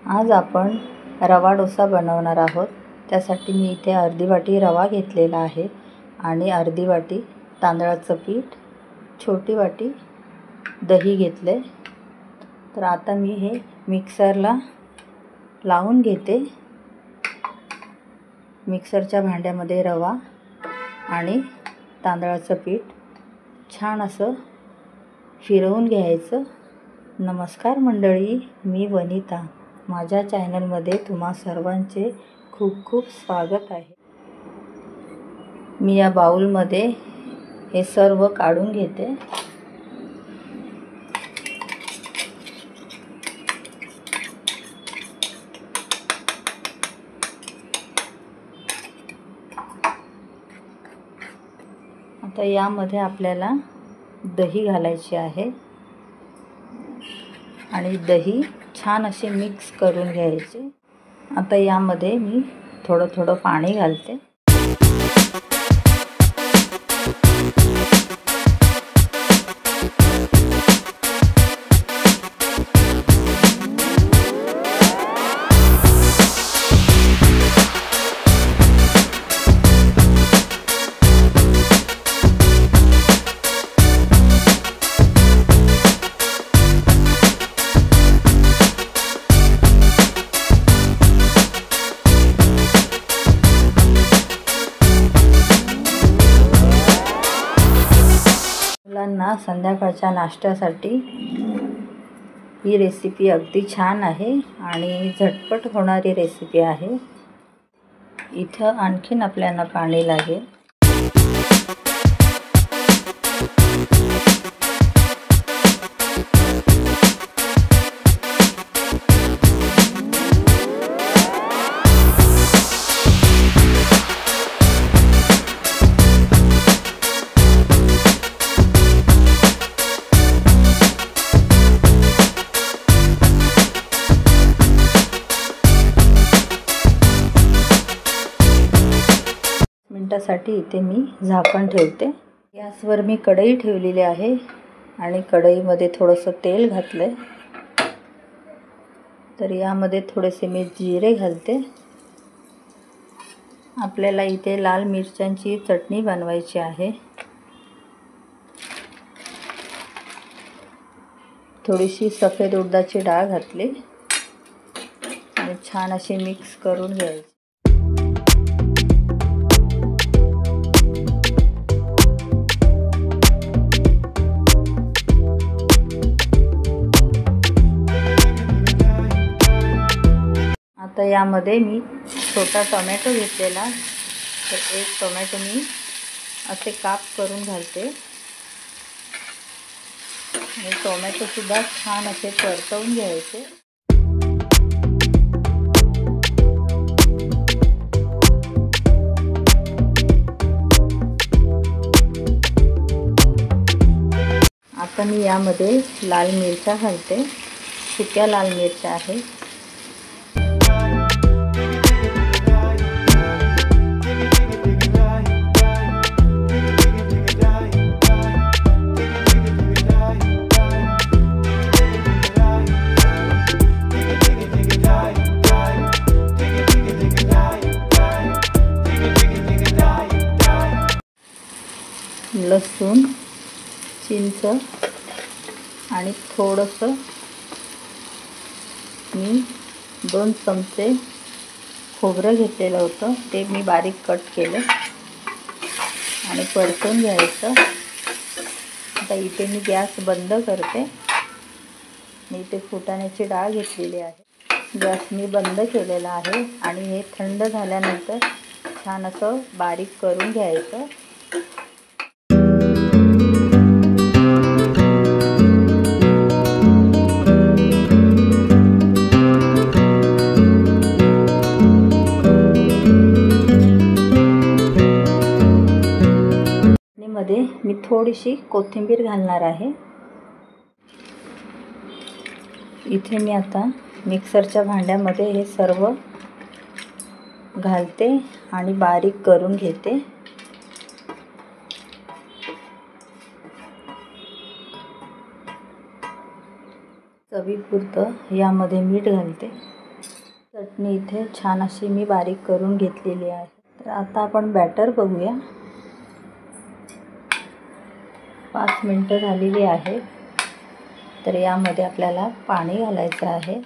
आज आपण रवा डोसा बनवणार आहोत। त्यासाठी मी इथे अर्धी वाटी रवा घेतलेला आहे आणि अर्धी वाटी तांदळाचं पीठ, छोटी वाटी दही घेतले। तर आता मी हे मिक्सरला लावून घेते। मिक्सरच्या भांड्यामध्ये रवा आणि तांदळाचं पीठ छान असं फिरवून घ्यायचं। नमस्कार मंडळी, मी वनिता। माझ्या चॅनलमध्ये तुम्हा सर्वांचे खूप खूप स्वागत आहे। मी या बाउलमध्ये हे सर्व काढून घेते। आता यामध्ये आपल्याला दही घालायचे आहे आणि दही छान असे मिक्स करून घ्यायचे। आता यामध्ये मी थोडं थोडं पाणी घालते। मुलांना संध्याकाळच्या नाश्त्यासाठी ही रेसिपी अगदी छान आहे आणि झटपट होणारी रेसिपी आहे। इथं आणखीन आपल्याला पाणी लागेल। मिनिटासाठी इथे मी झाकण ठेवते। गॅसवर मी कढई ठेवलेली आहे आणि कढईमध्ये थोडंसं तेल घातलंय। तर यामध्ये थोडेसे मी जिरे घालते। आपल्याला इथे लाल मिरच्यांची चटणी बनवायची आहे। थोडीशी सफेद उडदाची डाळ घातली आणि छान अशी मिक्स करून घ्यायची। आता यामध्ये मी छोटा टोमॅटो घेतलेला, तर एक टोमॅटो मी असे काप करून घालते आणि टोमॅटो सुद्धा छान असे परतवून घ्यायचे। आता मी यामध्ये लाल मिरच्या घालते, सुक्या लाल मिरच्या आहे। लसूण, चिंच आणि थोडंसं मी 2 चमचे खोबरं घेतलेलं होतं, ते मी बारीक कट केलं आणि परतून घ्यायचं। आता इथे मी गॅस बंद करते। मी इथे फुटाण्याची डाळ घेतलेली आहे। गॅस मी बंद केलेला आहे आणि हे थंड झाल्यानंतर छान असं बारीक करून घ्यायचं। मध्ये मी थोडीशी कोथिंबीर घालणार आहे। इथे मी आता मिक्सरच्या भांड्यामध्ये हे सर्व घालते आणि बारीक करून घेते। चवीपुरतं यामध्ये मीठ घालते। चटणी इथे छान अशी मी बारीक करून घेतलेली आहे. तर आता आपण बॅटर बघूया. 5 मिनिटं झालेली आहे. तर यामध्ये आपल्याला पाणी घालायचं आहे.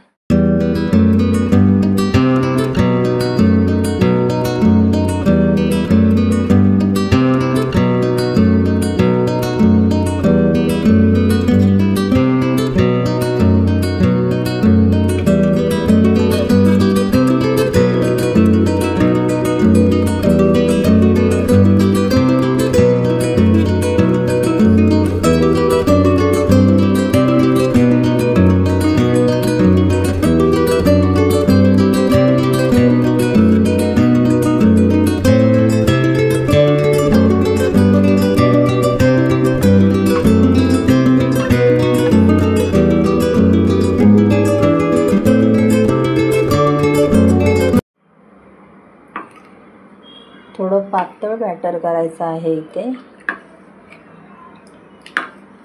थोडं पातळ बॅटर करायचं आहे इथे,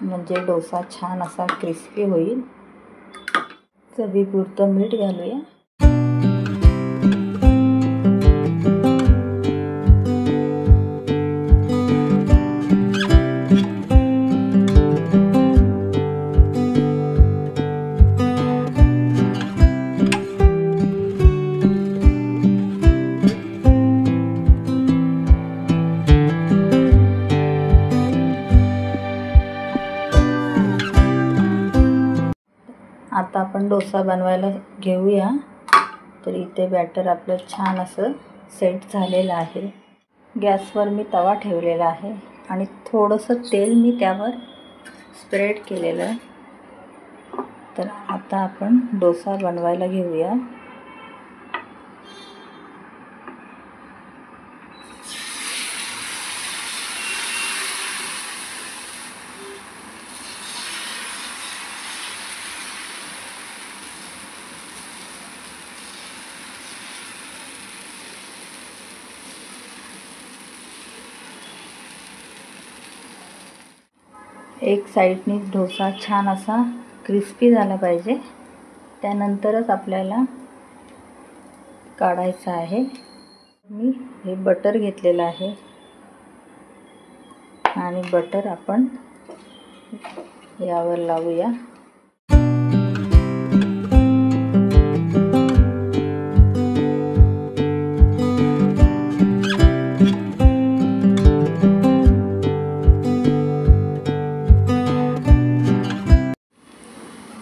म्हणजे डोसा छान असा क्रिस्पी होईल. चवीपुरतं मीठ घालूया. आता आपण डोसा बनवायला घेऊया. तर इथे बॅटर आपलं छान असं सेट झालेलं आहे. गॅसवर मी तवा ठेवलेला आहे आणि थोडंसं तेल मी त्यावर स्प्रेड केलेलं आहे. तर आता आपण डोसा बनवायला घेऊया. एक साईडनी डोसा छान असा क्रिस्पी झाला पाहिजे, त्यानंतरच आपल्याला काढायचा आहे. मी हे बटर घेतलेलं आहे आणि बटर आपण यावर लावूया.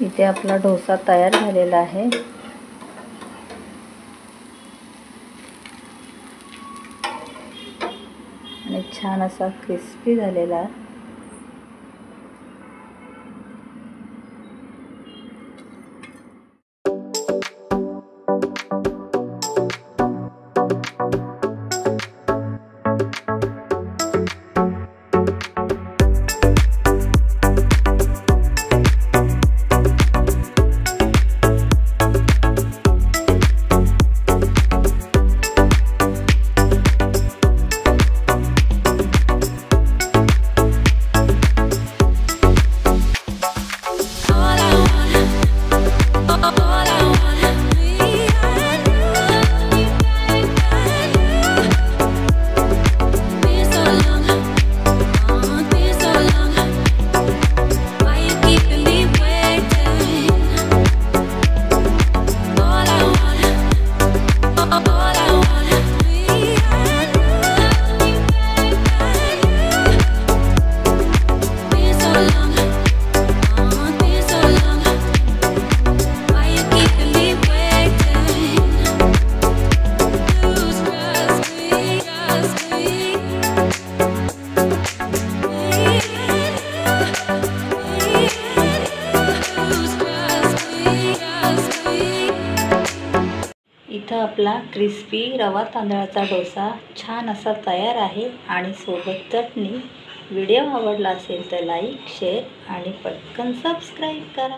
इथे आपला डोसा तयार झालेला आहे. आणि छान असा क्रिस्पी झालेला आहे. इथं आपला क्रिस्पी रवा तांदळाचा डोसा छान असा तयार आहे आणि सोबत चटणी. व्हिडिओ आवडला असेल तर लाईक, शेअर आणि पटकन सबस्क्राईब करा.